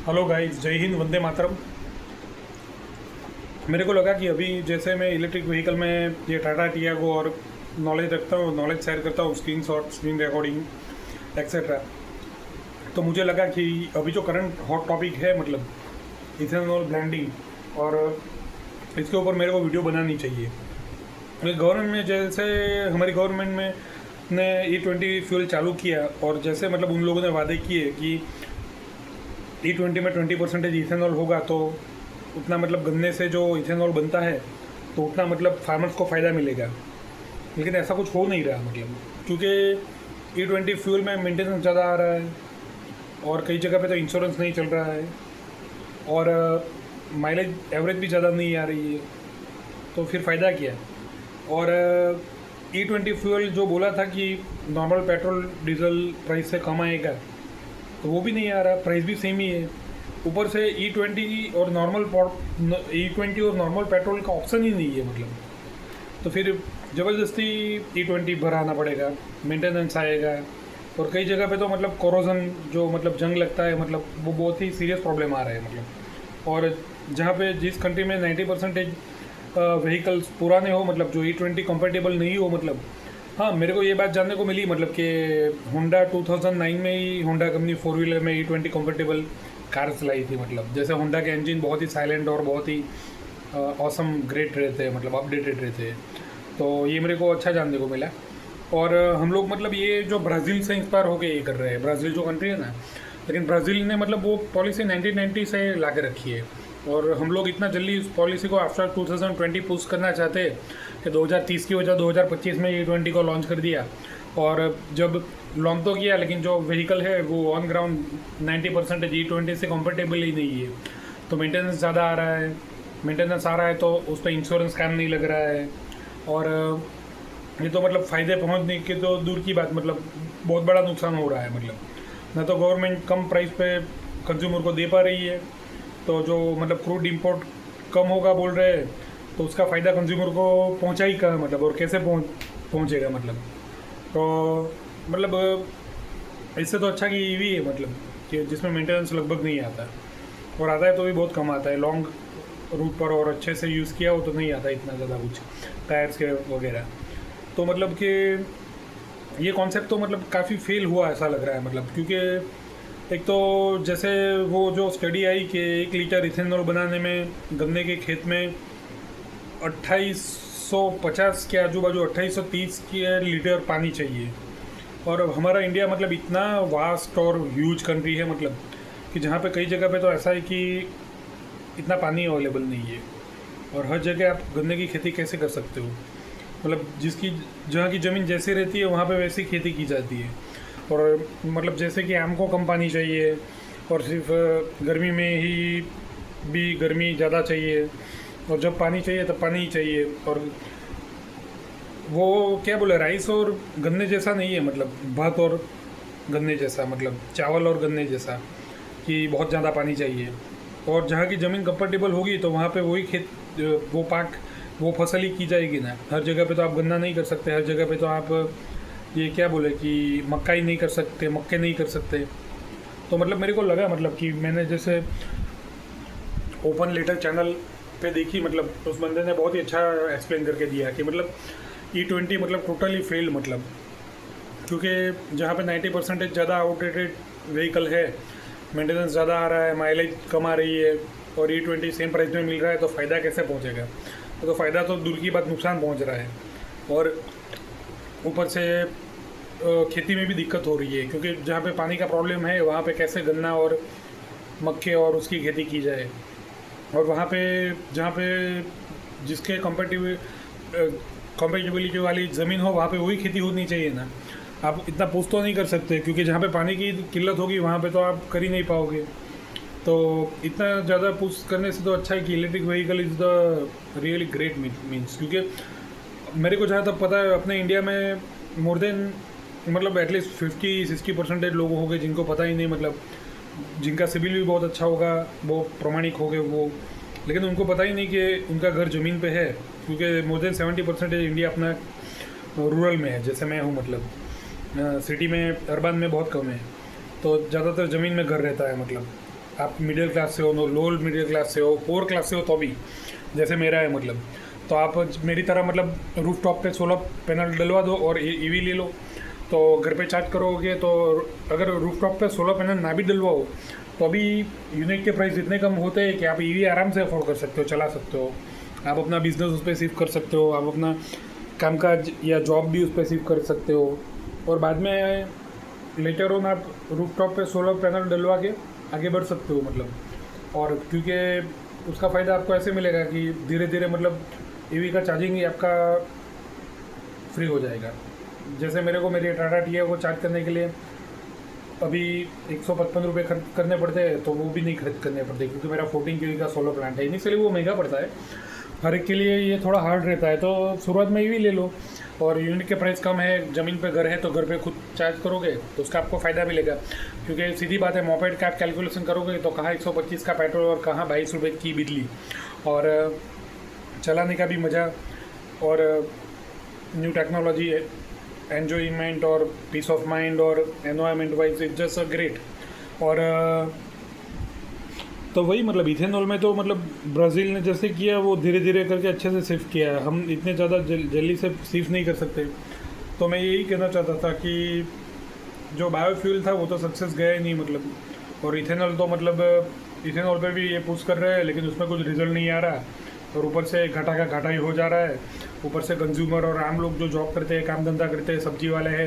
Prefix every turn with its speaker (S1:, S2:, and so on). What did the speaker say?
S1: Hello guys, जय हिंद, वंदे मातरम। मेरे को लगा कि अभी जैसे मैं इलेक्ट्रिक व्हीकल में ये टाटा टियागो और नॉलेज रखता हूँ, नॉलेज शेयर करता हूँ, screen shot, screen recording etcetera. तो मुझे लगा कि अभी जो करंट हॉट टॉपिक है मतलब इथेनॉल ब्लेंडिंग, और इसके ऊपर मेरे को वीडियो बनानी चाहिए। गवर्नमेंट में जैसे हमारी गवर्नमेंट में ने E20 फ्यूल चालू किया, और जैसे मतलब उन लोगों ने वादे किए कि E20 में 20% इथेनॉल होगा, तो उतना मतलब गन्ने से जो इथेनॉल बनता है तो उतना मतलब फार्मर्स को फ़ायदा मिलेगा। लेकिन ऐसा कुछ हो नहीं रहा, मतलब क्योंकि E20 फ्यूल में मेंटेनेंस ज़्यादा आ रहा है, और कई जगह पे तो इंश्योरेंस नहीं चल रहा है, और माइलेज एवरेज भी ज़्यादा नहीं आ रही है। तो फिर फ़ायदा क्या? और E20 फ्यूल जो बोला था कि नॉर्मल पेट्रोल डीजल प्राइस से कम आएगा, तो वो भी नहीं आ रहा, प्राइस भी सेम ही है। ऊपर से E20 और नॉर्मल पेट्रोल का ऑप्शन ही नहीं है, मतलब तो फिर ज़बरदस्ती E20 भराना पड़ेगा, मेंटेनेंस आएगा, और कई जगह पे तो मतलब कोरोजन जो मतलब जंग लगता है, मतलब वो बहुत ही सीरियस प्रॉब्लम आ रहा है मतलब। और जहाँ पे जिस कंट्री में 90% व्हीकल्स पुराने हो, मतलब जो E20 कंपेटेबल नहीं हो, मतलब हाँ, मेरे को ये बात जानने को मिली मतलब कि होंडा 2009 में ही होंडा कंपनी फोर व्हीलर में E20 कंफर्टेबल कार्स लाई थी। मतलब जैसे होंडा के इंजन बहुत ही साइलेंट और बहुत ही ऑसम ग्रेट रहते हैं, मतलब अपडेटेड रहते हैं। तो ये मेरे को अच्छा जानने को मिला। और हम लोग मतलब ये जो ब्राज़ील से इंस्पायर होकर ये कर रहे हैं, ब्राज़ील जो कंट्री है ना, लेकिन ब्राज़ील ने मतलब वो पॉलिसी 1990 से ला के रखी है, और हम लोग इतना जल्दी उस पॉलिसी को आफ्टर 2020 पुश करना चाहते हैं कि 2030 की वजह 2025 में E20 को लॉन्च कर दिया। और जब लॉन्च तो किया, लेकिन जो व्हीकल है वो ऑन ग्राउंड 90% E20 से कंफर्टेबल ही नहीं है। तो मेंटेनेंस ज़्यादा आ रहा है, मेंटेनेंस आ रहा है तो उस पर इंश्योरेंस काम नहीं लग रहा है। और ये तो मतलब फ़ायदे पहुंचने के तो दूर की बात, मतलब बहुत बड़ा नुकसान हो रहा है। मतलब न तो गवर्नमेंट कम प्राइस पे कंज्यूमर को दे पा रही है, तो जो मतलब क्रूड इंपोर्ट कम होगा बोल रहे हैं, तो उसका फ़ायदा कंज्यूमर को पहुंचा ही कहाँ, मतलब और कैसे पहुंचेगा मतलब। तो मतलब इससे तो अच्छा कि ईवी है, मतलब कि जिसमें मेंटेनेंस लगभग नहीं आता, और आता है तो भी बहुत कम आता है। लॉन्ग रूट पर और अच्छे से यूज़ किया हो तो नहीं आता इतना ज़्यादा कुछ, टायर्स के वगैरह। तो मतलब कि ये कॉन्सेप्ट तो मतलब काफ़ी फेल हुआ ऐसा लग रहा है, मतलब क्योंकि एक तो जैसे वो जो स्टडी आई कि 1 लीटर इथेनॉल बनाने में गन्ने के खेत में 2850 के आजू बाजू 2830 के लीटर पानी चाहिए। और अब हमारा इंडिया मतलब इतना वास्ट और ह्यूज कंट्री है, मतलब कि जहाँ पे कई जगह पे तो ऐसा है कि इतना पानी अवेलेबल नहीं है, और हर जगह आप गन्ने की खेती कैसे कर सकते हो? मतलब जहाँ की ज़मीन जैसे रहती है वहाँ पे वैसी खेती की जाती है। और मतलब जैसे कि आम को कम पानी चाहिए, और सिर्फ गर्मी में ही भी गर्मी ज़्यादा चाहिए, और जब पानी चाहिए तब पानी ही चाहिए। और वो क्या बोले, राइस और गन्ने जैसा नहीं है, मतलब भात और गन्ने जैसा, मतलब चावल और गन्ने जैसा कि बहुत ज़्यादा पानी चाहिए। और जहाँ की ज़मीन कंफर्टेबल होगी तो वहाँ पे वही वो पाक, वो फसल ही की जाएगी ना। हर जगह पे तो आप गन्ना नहीं कर सकते, हर जगह पे तो आप ये क्या बोले कि मक्का ही नहीं कर सकते, मक्के नहीं कर सकते। तो मतलब मेरे को लगा, मतलब कि मैंने जैसे ओपन लेटर चैनल पे देखी, मतलब उस बंदे ने बहुत ही अच्छा एक्सप्लेन करके दिया कि मतलब E20 मतलब टोटली फेल्ड, मतलब क्योंकि जहाँ पे 90% ज़्यादा आउटडेटेड व्हीकल है, मेंटेनेंस ज़्यादा आ रहा है, माइलेज कम आ रही है, और E20 सेम प्राइस में मिल रहा है, तो फ़ायदा कैसे पहुँचेगा? तो फ़ायदा तो दूर की बात, नुकसान पहुँच रहा है। और ऊपर से खेती में भी दिक्कत हो रही है, क्योंकि जहाँ पे पानी का प्रॉब्लम है वहाँ पे कैसे गन्ना और मक्के और उसकी खेती की जाए। और वहाँ पे जहाँ पे जिसके कंपेटिबिलिटी वाली ज़मीन हो वहाँ पे वही खेती होनी चाहिए ना। आप इतना पुश तो नहीं कर सकते, क्योंकि जहाँ पे पानी की किल्लत होगी वहाँ पे तो आप कर ही नहीं पाओगे। तो इतना ज़्यादा पुश करने से तो अच्छा है कि electric vehicle is the really great means. क्योंकि मेरे को जहाँ तक पता है अपने इंडिया में मोर देन मतलब एटलीस्ट 50-60% लोग होंगे जिनको पता ही नहीं, मतलब जिनका सिविल भी बहुत अच्छा होगा, वो प्रमाणिक होंगे वो, लेकिन उनको पता ही नहीं कि उनका घर ज़मीन पे है। क्योंकि मोर देन 70% इंडिया अपना रूरल में है, जैसे मैं हूँ, मतलब सिटी में, अर्बन में बहुत कम है। तो ज़्यादातर ज़मीन में घर रहता है, मतलब आप मिडिल क्लास से हो, लोअर मिडिल क्लास से हो, पुअर क्लास से हो, तो भी जैसे मेरा है मतलब, तो आप मेरी तरह मतलब रूफ टॉप पे सोलर पैनल डलवा दो और ईवी ले लो, तो घर पे चार्ज करोगे। तो अगर रूफ टॉप पे सोलर पैनल ना भी डलवाओ तो अभी यूनिट के प्राइस इतने कम होते हैं कि आप ईवी आराम से अफोर्ड कर सकते हो, चला सकते हो, आप अपना बिजनेस उस पर शिफ्ट कर सकते हो, आप अपना कामकाज या जॉब भी उस पर शिफ्ट कर सकते हो, और बाद में लेटर ऑन आप रूफ टॉप पे सोलर पैनल डलवा के आगे बढ़ सकते हो मतलब। और क्योंकि उसका फ़ायदा आपको ऐसे मिलेगा कि धीरे धीरे मतलब ईवी का चार्जिंग ही आपका फ्री हो जाएगा। जैसे मेरे को मेरी टाटा टीआई को चार्ज करने के लिए अभी 155 रुपये खर्च करने पड़ते हैं, तो वो भी नहीं खर्च करने पड़ते क्योंकि मेरा 14 केवी का सोलर प्लांट है। इनिशियली वो महंगा पड़ता है, हर एक के लिए ये थोड़ा हार्ड रहता है, तो शुरुआत में ईवी ले लो और यूनिट के प्राइस कम है, ज़मीन पे घर है तो घर पे खुद चार्ज करोगे तो उसका आपको फ़ायदा मिलेगा। क्योंकि सीधी बात है, मोपेड का आप कैलकुलेशन करोगे तो कहाँ 125 का पेट्रोल और कहाँ 22 रुपये की बिजली, और चलाने का भी मज़ा, और न्यू टेक्नोलॉजी, एन्जॉयमेंट और पीस ऑफ माइंड और environment wise it's just a great. और तो वही मतलब इथेनॉल में तो मतलब ब्राज़ील ने जैसे किया वो धीरे धीरे करके अच्छे से शिफ्ट किया है, हम इतने ज़्यादा जल्दी से शिफ्ट नहीं कर सकते। तो मैं यही कहना चाहता था कि जो बायोफ्यूल था वो तो सक्सेस गया ही नहीं मतलब, और इथेनॉल तो मतलब इथेनॉल पे भी ये पुश कर रहे हैं लेकिन उसमें कुछ रिजल्ट नहीं आ रहा, और ऊपर से घाटा का घाटा ही हो जा रहा है। ऊपर से कंज्यूमर और आम लोग जो जॉब करते हैं, काम धंधा करते हैं, सब्जी वाले हैं,